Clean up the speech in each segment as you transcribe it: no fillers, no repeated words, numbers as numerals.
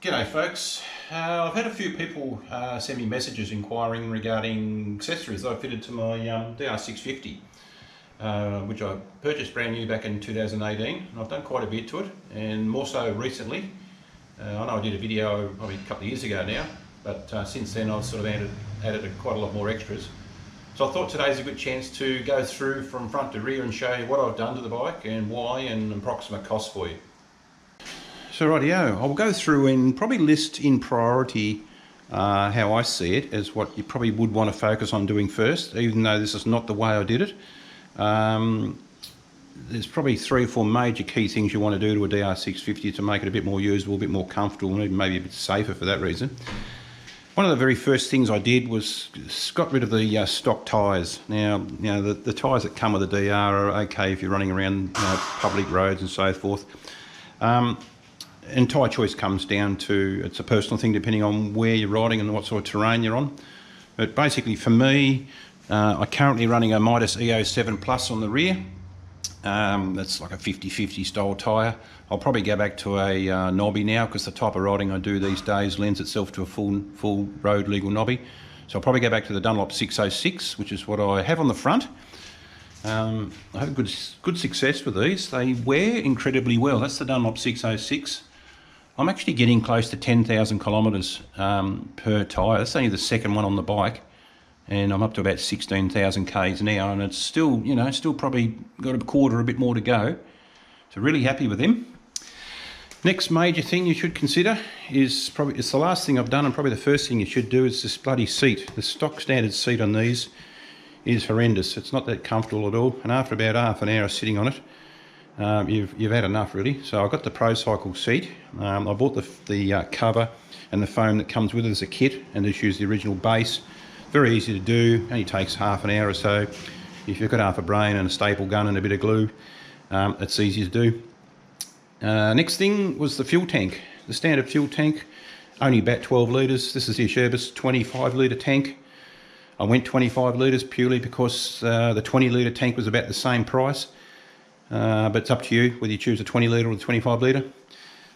G'day folks. I've had a few people send me messages inquiring regarding accessories that I fitted to my DR650, which I purchased brand new back in 2018. And I've done quite a bit to it, and more so recently. I know I did a video probably a couple of years ago now, but since then I've sort of added quite a lot more extras. So I thought today's a good chance to go through from front to rear and show you what I've done to the bike and why, and approximate cost for you. So rightio, I'll go through and probably list in priority how I see it as what you probably would want to focus on doing first, even though this is not the way I did it. There's probably 3 or 4 major key things you want to do to a DR650 to make it a bit more usable, a bit more comfortable, and maybe a bit safer for that reason. One of the very first things I did was got rid of the stock tyres. Now, the tyres that come with the DR are okay if you're running around public roads and so forth. And tyre choice comes down to, it's a personal thing depending on where you're riding and what sort of terrain you're on. But basically for me, I'm currently running a Midas EO7 Plus on the rear. That's like a 50-50 style tyre. I'll probably go back to a knobby now, because the type of riding I do these days lends itself to a full road legal knobby. So I'll probably go back to the Dunlop 606, which is what I have on the front. I have good success with these. They wear incredibly well. That's the Dunlop 606. I'm actually getting close to 10,000 kilometres per tyre. That's only the second one on the bike, and I'm up to about 16,000 k's now, and it's still, still probably got a bit more to go. So really happy with them. Next major thing you should consider is it's the last thing I've done, and probably the first thing you should do, is this bloody seat. The stock standard seat on these is horrendous. It's not that comfortable at all, and after about half an hour sitting on it, you've had enough really. So I got the Pro Cycle seat. I bought the cover and the foam that comes with it as a kit, and just use the original base. Very easy to do, only takes half an hour or so. If you've got half a brain and a staple gun and a bit of glue, it's easy to do. Next thing was the fuel tank. The standard fuel tank, only about 12 litres. This is the Sherbis 25 litre tank. I went 25 litres purely because the 20 litre tank was about the same price. But it's up to you whether you choose a 20 litre or the 25 litre.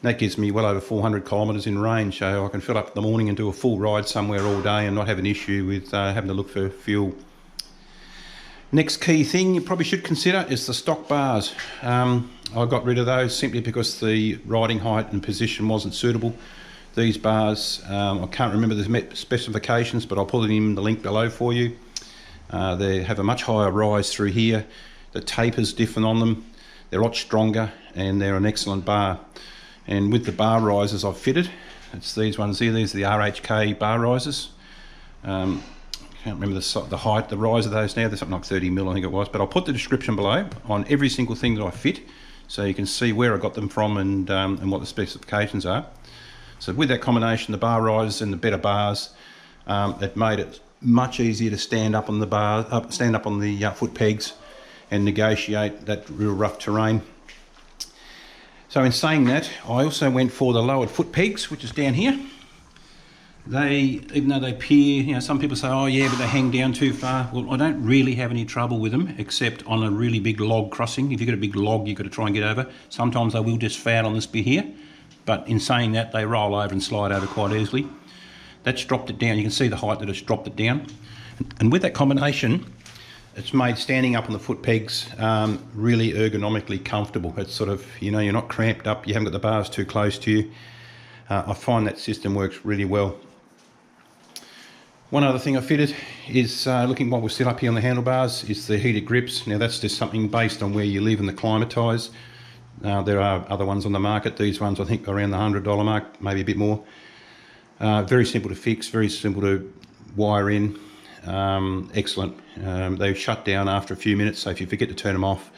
That gives me well over 400 kilometres in range, so I can fill up in the morning and do a full ride somewhere all day and not have an issue with having to look for fuel. Next key thing you probably should consider is the stock bars. I got rid of those simply because the riding height and position wasn't suitable. These bars, I can't remember the specifications, but I'll put it in the link below for you. They have a much higher rise through here. The taper's different on them. They're a lot stronger, and they're an excellent bar. And with the bar risers I've fitted, it's these ones here. These are the RHK bar risers. I can't remember the height, the rise of those now. They're something like 30 mil, I think it was. But I'll put the description below on every single thing that I fit, so you can see where I got them from and what the specifications are. So with that combination, the bar risers and the better bars, it made it much easier to stand up on the foot pegs and negotiate that real rough terrain. So in saying that, I also went for the lowered foot pegs, which is down here. Even though they peer, some people say, oh yeah, but they hang down too far. Well, I don't really have any trouble with them, except on a really big log crossing. If you've got a big log, you've got to try and get over. Sometimes they will just foul on this bit here, but in saying that, they roll over and slide over quite easily. That's dropped it down. You can see the height that it's dropped it down. And with that combination, it's made standing up on the foot pegs really ergonomically comfortable. It's sort of, you're not cramped up, you haven't got the bars too close to you. I find that system works really well. One other thing I fitted is, looking what we've set up here on the handlebars, is the heated grips. Now that's just something based on where you live and the climatise. There are other ones on the market. These ones I think are around the $100 mark, maybe a bit more. Very simple to fix, very simple to wire in. Excellent. They shut down after a few minutes, so if you forget to turn them off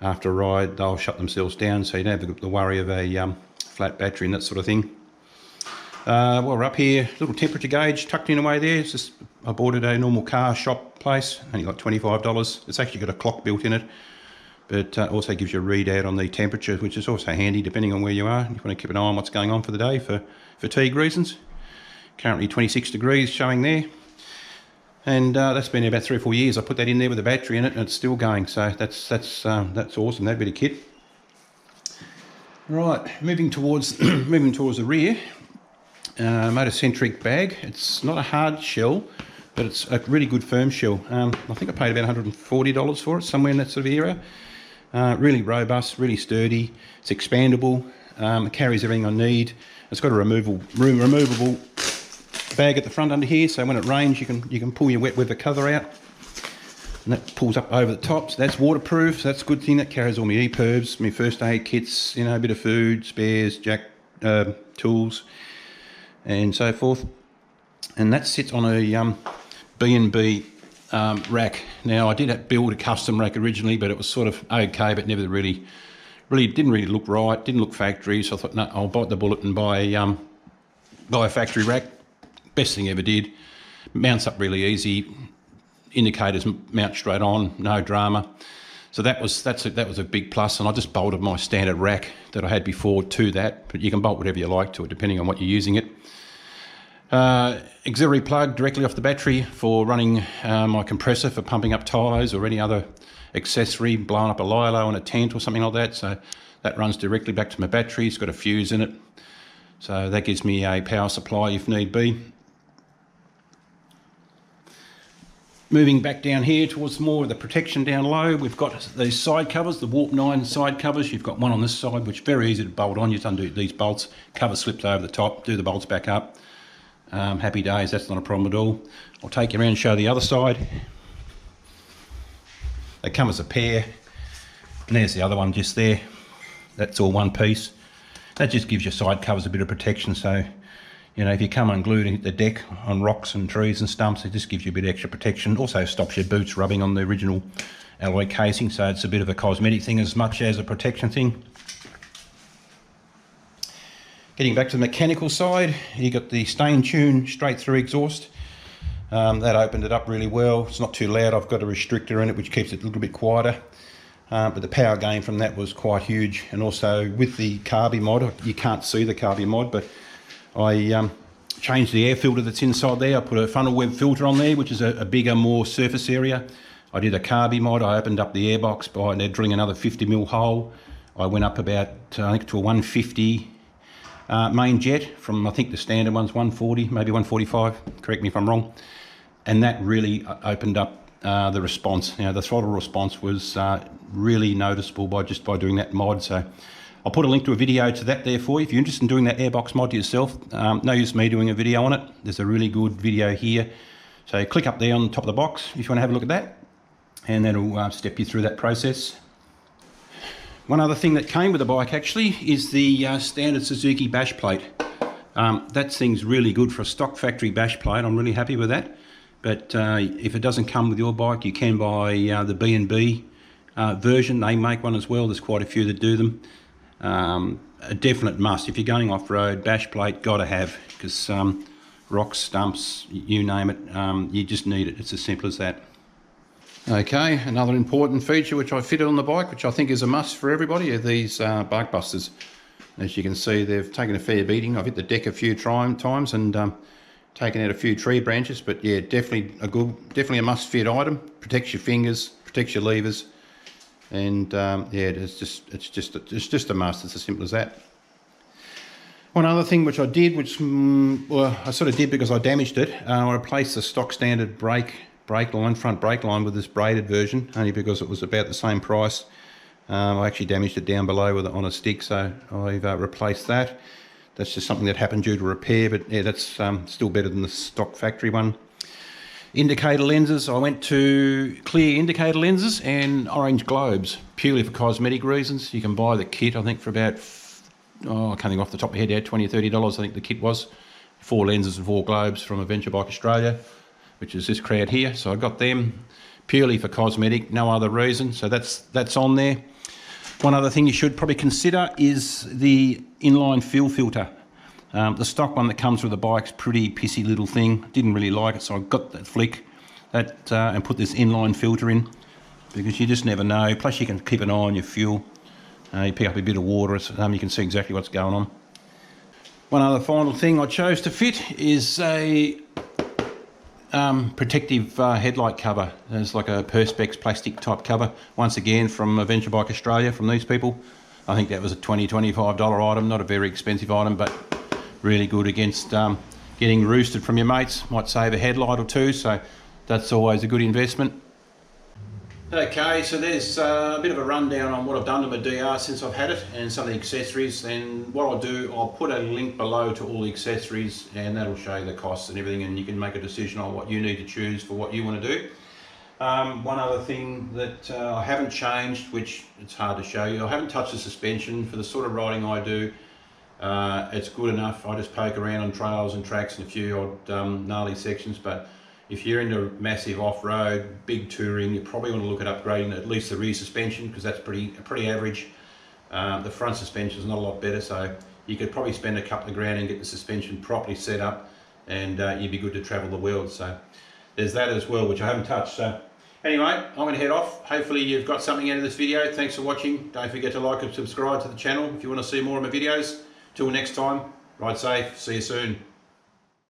after a ride, they'll shut themselves down, so you don't have the worry of a flat battery and that sort of thing. While we're up here, little temperature gauge tucked in away there. It's just, I bought it at a normal car shop place, only like $25. It's actually got a clock built in it, but also gives you a readout on the temperature, which is also handy depending on where you are. You want to keep an eye on what's going on for the day for fatigue reasons. Currently 26 degrees showing there. And that's been about 3 or 4 years. I put that in there with a battery in it, and it's still going. So that's awesome. That bit of kit. Right, moving towards the rear. Motorcentric Bag. It's not a hard shell, but it's a really good firm shell. I think I paid about $140 for it, somewhere in that sort of area. Really robust, really sturdy. It's expandable. It carries everything I need. It's got a removable bag at the front under here, so when it rains you can pull your wet weather cover out, and that pulls up over the top. So that's waterproof. So that's a good thing. That carries all my EPIRBs, my first aid kits, you know, a bit of food, spares, tools, and so forth. And that sits on a B&B rack. Now I did build a custom rack originally, but it was sort of okay, but never really didn't really look right, didn't look factory. So I thought, no, I'll bite the bullet and buy a factory rack. Best thing ever did. Mounts up really easy. Indicators mount straight on, no drama. So that was a big plus, and I just bolted my standard rack that I had before to that, but you can bolt whatever you like to it depending on what you're using it. Auxiliary plug directly off the battery for running my compressor for pumping up tyres or any other accessory, blowing up a lilo on a tent or something like that. So that runs directly back to my battery. It's got a fuse in it, so that gives me a power supply if need be. Moving back down here towards more of the protection down low, we've got these side covers, the Warp 9 side covers. You've got one on this side, which is very easy to bolt on. You just undo these bolts, cover slips over the top, do the bolts back up. Happy days, that's not a problem at all. I'll take you around and show the other side. They come as a pair, and there's the other one just there. That's all one piece. That just gives your side covers a bit of protection, so you know, if you come unglued and hit the deck on rocks and trees and stumps, it just gives you a bit extra protection. Also stops your boots rubbing on the original alloy casing, so it's a bit of a cosmetic thing as much as a protection thing. Getting back to the mechanical side, you got the stain tune straight through exhaust. That opened it up really well. It's not too loud. I've got a restrictor in it which keeps it a little bit quieter. But the power gain from that was quite huge. And also with the Carby mod, you can't see the Carby mod, but I changed the air filter that's inside there. I put a funnel web filter on there, which is a bigger, more surface area. I did a Carby mod. I opened up the airbox by drilling another 50mm hole. I went up about, I think, to a 150 main jet from, I think the standard one's 140, maybe 145. Correct me if I'm wrong. And that really opened up the response. You know, the throttle response was really noticeable by doing that mod. So I'll put a link to a video to that there for you if you're interested in doing that airbox mod yourself. No use me doing a video on it. There's a really good video here. So click up there on the top of the box if you want to have a look at that, and that'll step you through that process. One other thing that came with the bike actually is the standard Suzuki bash plate. That thing's really good for a stock factory bash plate. I'm really happy with that. But if it doesn't come with your bike, you can buy the B&B version. They make one as well. There's quite a few that do them. A definite must if you're going off-road. Bash plate, gotta have, because rocks, stumps, you name it, you just need it. It's as simple as that. Okay, another important feature which I fitted on the bike, which I think is a must for everybody, are these bark busters. As you can see, they've taken a fair beating. I've hit the deck a few times and taken out a few tree branches, but yeah, definitely a must-fit item. Protects your fingers, protects your levers, and yeah, it's just a must. It's as simple as that. One other thing which I did, well, I sort of did because I damaged it. I replaced the stock standard front brake line with this braided version, only because it was about the same price. I actually damaged it down below on a stick, so I've replaced that. That's just something that happened due to repair, but yeah, that's still better than the stock factory one. Indicator lenses, I went to clear indicator lenses and orange globes, purely for cosmetic reasons. You can buy the kit, I think, for about, I can't think off the top of my head, yeah, $20 or $30 I think the kit was. 4 lenses and 4 globes from Adventure Bike Australia, which is this crowd here. So I got them purely for cosmetic, no other reason. So that's on there. One other thing you should probably consider is the inline fuel filter. The stock one that comes with the bike's pretty pissy little thing. Didn't really like it, so I got that flick and put this inline filter in, because you just never know. Plus you can keep an eye on your fuel. You pick up a bit of water, you can see exactly what's going on. One other final thing I chose to fit is a protective headlight cover. It's like a Perspex plastic type cover, once again from Adventure Bike Australia, from these people. I think that was a $20–25 item, not a very expensive item, but really good against getting roosted from your mates. Might save a headlight or two, so that's always a good investment. Okay, so there's a bit of a rundown on what I've done to my DR since I've had it and some of the accessories. And what I'll do, I'll put a link below to all the accessories, and that'll show you the costs and everything, and you can make a decision on what you need to choose for what you want to do. One other thing that I haven't changed, which it's hard to show you, I haven't touched the suspension. For the sort of riding I do, it's good enough. I just poke around on trails and tracks and a few odd gnarly sections, but if you're into massive off-road, big touring, you probably want to look at upgrading at least the rear suspension, because that's pretty average. The front suspension is not a lot better, so you could probably spend a couple of grand and get the suspension properly set up, and you'd be good to travel the world. So there's that as well, which I haven't touched. So anyway, I'm going to head off. Hopefully you've got something out of this video. Thanks for watching. Don't forget to like and subscribe to the channel if you want to see more of my videos. Till next time, ride safe. See you soon.